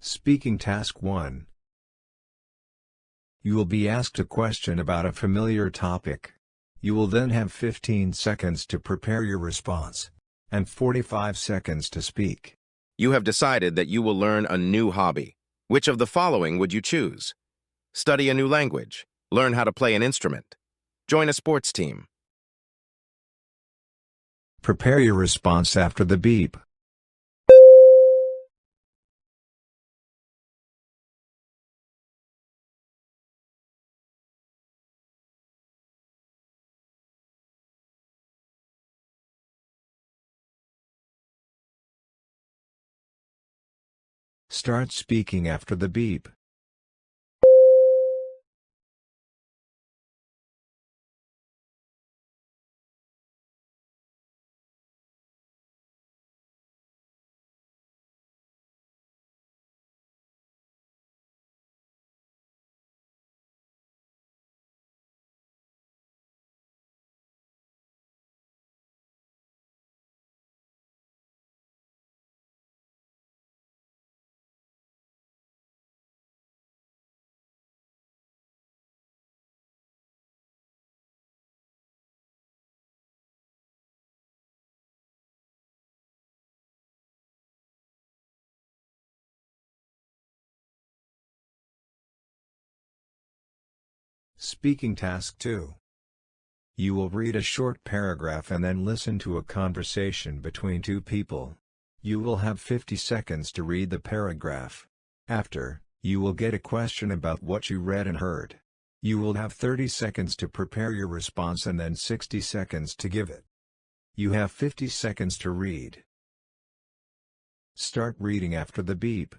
Speaking Task 1. You will be asked a question about a familiar topic. You will then have 15 seconds to prepare your response, and 45 seconds to speak. You have decided that you will learn a new hobby. Which of the following would you choose? Study a new language, learn how to play an instrument, join a sports team. Prepare your response after the beep. Start speaking after the beep. Speaking Task 2. You will read a short paragraph and then listen to a conversation between two people. You will have 50 seconds to read the paragraph. After, you will get a question about what you read and heard. You will have 30 seconds to prepare your response and then 60 seconds to give it. You have 50 seconds to read. Start reading after the beep.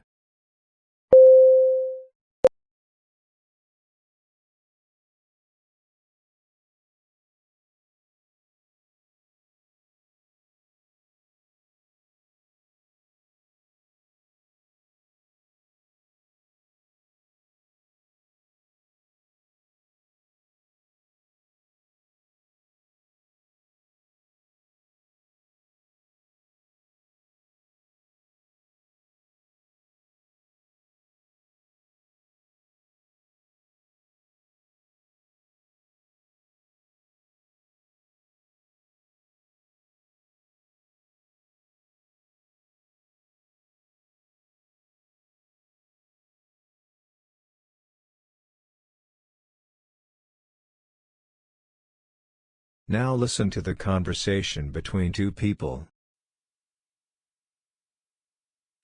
Now listen to the conversation between two people.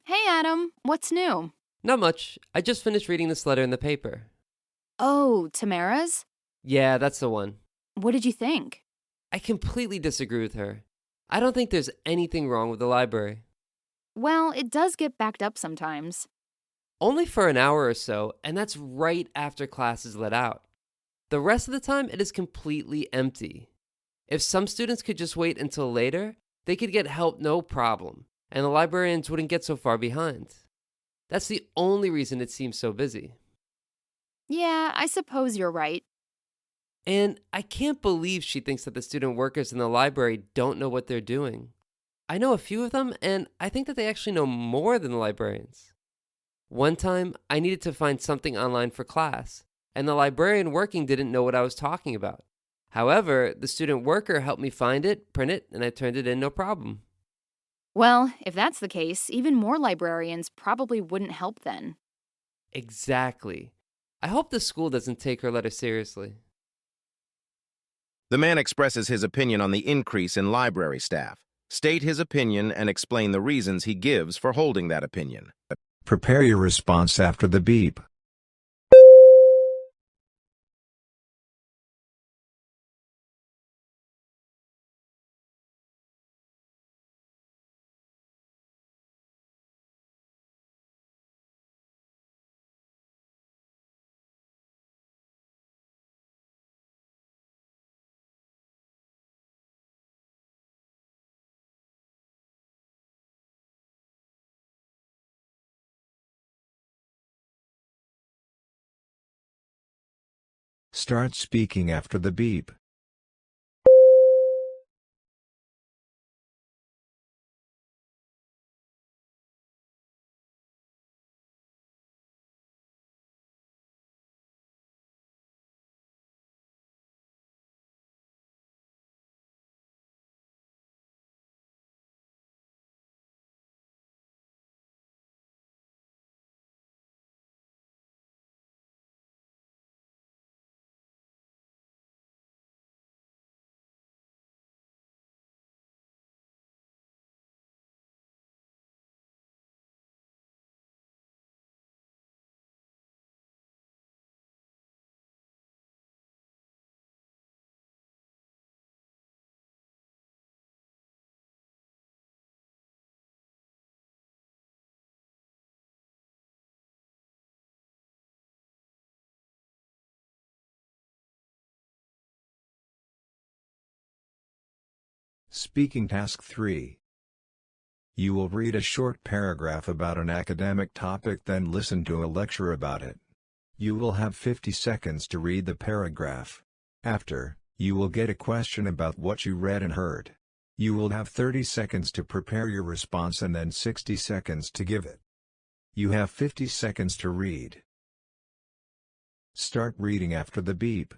Hey Adam, what's new? Not much. I just finished reading this letter in the paper. Oh, Tamara's? Yeah, that's the one. What did you think? I completely disagree with her. I don't think there's anything wrong with the library. Well, it does get backed up sometimes. Only for an hour or so, and that's right after class is let out. The rest of the time, it is completely empty. If some students could just wait until later, they could get help no problem, and the librarians wouldn't get so far behind. That's the only reason it seems so busy. Yeah, I suppose you're right. And I can't believe she thinks that the student workers in the library don't know what they're doing. I know a few of them, and I think that they actually know more than the librarians. One time, I needed to find something online for class, and the librarian working didn't know what I was talking about. However, the student worker helped me find it, print it, and I turned it in no problem. Well, if that's the case, even more librarians probably wouldn't help then. Exactly. I hope the school doesn't take her letter seriously. The man expresses his opinion on the increase in library staff. State his opinion and explain the reasons he gives for holding that opinion. Prepare your response after the beep. Start speaking after the beep. Speaking Task 3. You will read a short paragraph about an academic topic, then listen to a lecture about it. You will have 50 seconds to read the paragraph. After, you will get a question about what you read and heard. You will have 30 seconds to prepare your response and then 60 seconds to give it. You have 50 seconds to read. Start reading after the beep.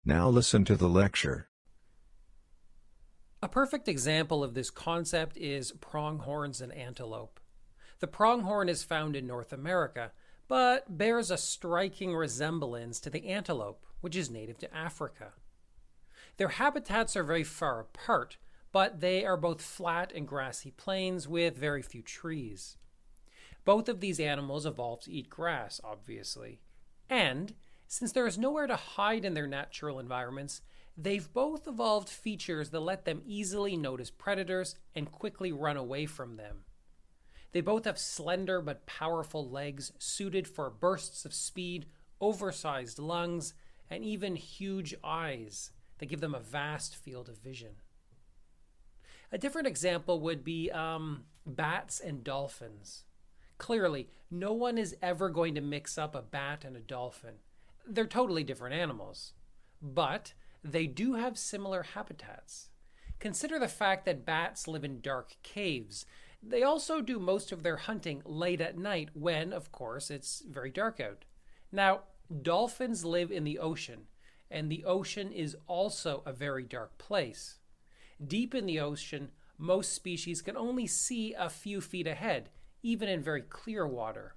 Now listen to the lecture. A perfect example of this concept is pronghorns and antelope. The pronghorn is found in North America, but bears a striking resemblance to the antelope, which is native to Africa. Their habitats are very far apart, but they are both flat and grassy plains with very few trees. Both of these animals evolved to eat grass, obviously, and since there is nowhere to hide in their natural environments, they've both evolved features that let them easily notice predators and quickly run away from them. They both have slender but powerful legs suited for bursts of speed, oversized lungs, and even huge eyes that give them a vast field of vision. A different example would be bats and dolphins. Clearly, no one is ever going to mix up a bat and a dolphin. They're totally different animals, but they do have similar habitats. Consider the fact that bats live in dark caves. They also do most of their hunting late at night when, of course, it's very dark out. Now, dolphins live in the ocean, and the ocean is also a very dark place. Deep in the ocean, most species can only see a few feet ahead, even in very clear water.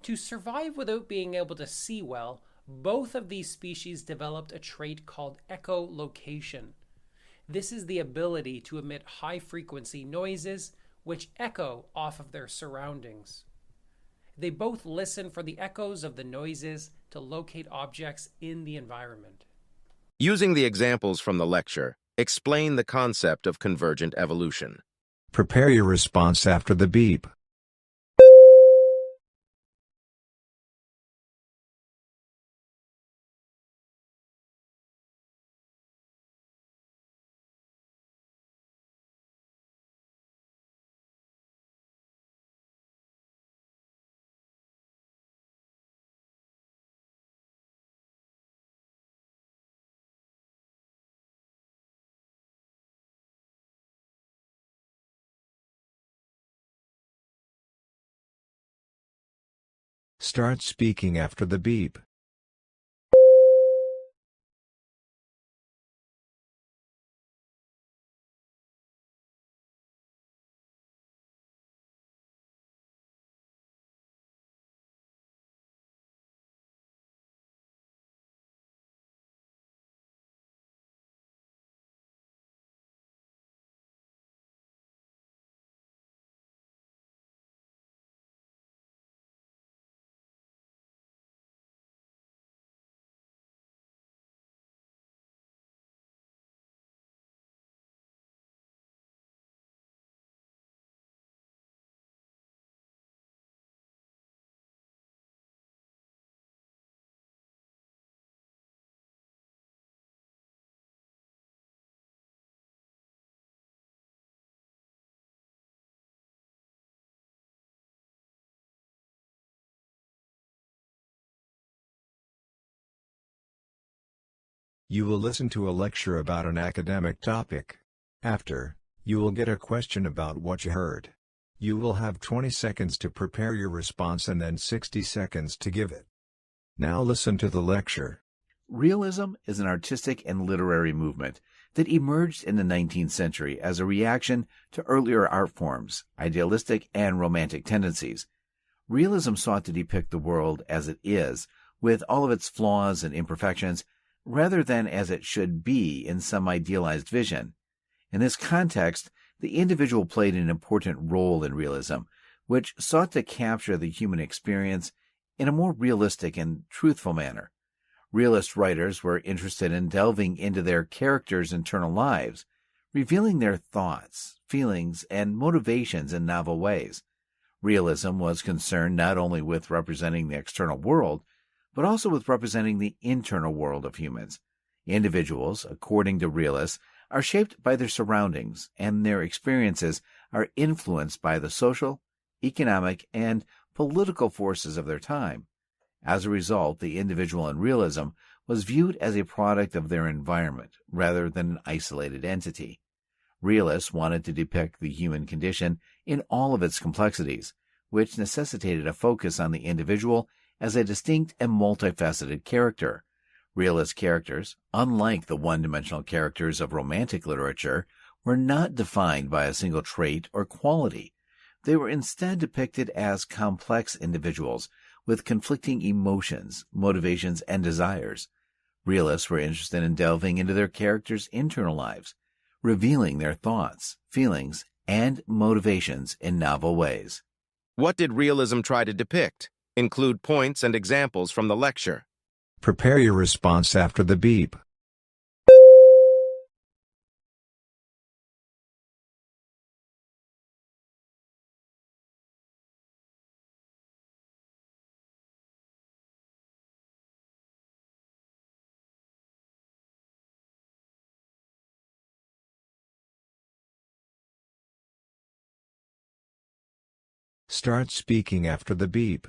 To survive without being able to see well, both of these species developed a trait called echolocation. This is the ability to emit high-frequency noises which echo off of their surroundings. They both listen for the echoes of the noises to locate objects in the environment. Using the examples from the lecture, explain the concept of convergent evolution. Prepare your response after the beep. Start speaking after the beep. You will listen to a lecture about an academic topic. After, you will get a question about what you heard. You will have 20 seconds to prepare your response and then 60 seconds to give it. Now listen to the lecture. Realism is an artistic and literary movement that emerged in the 19th century as a reaction to earlier art forms, idealistic and romantic tendencies. Realism sought to depict the world as it is, with all of its flaws and imperfections, rather than as it should be in some idealized vision. In this context, the individual played an important role in realism, which sought to capture the human experience in a more realistic and truthful manner. Realist writers were interested in delving into their characters' internal lives, revealing their thoughts, feelings, and motivations in novel ways. Realism was concerned not only with representing the external world, but also with representing the internal world of humans. Individuals, according to realists, are shaped by their surroundings, and their experiences are influenced by the social, economic, and political forces of their time. As a result, the individual in realism was viewed as a product of their environment rather than an isolated entity. Realists wanted to depict the human condition in all of its complexities, which necessitated a focus on the individual as a distinct and multifaceted character. Realist characters, unlike the one-dimensional characters of romantic literature, were not defined by a single trait or quality. They were instead depicted as complex individuals with conflicting emotions, motivations, and desires. Realists were interested in delving into their characters' internal lives, revealing their thoughts, feelings, and motivations in novel ways. What did realism try to depict? Include points and examples from the lecture. Prepare your response after the beep. Start speaking after the beep.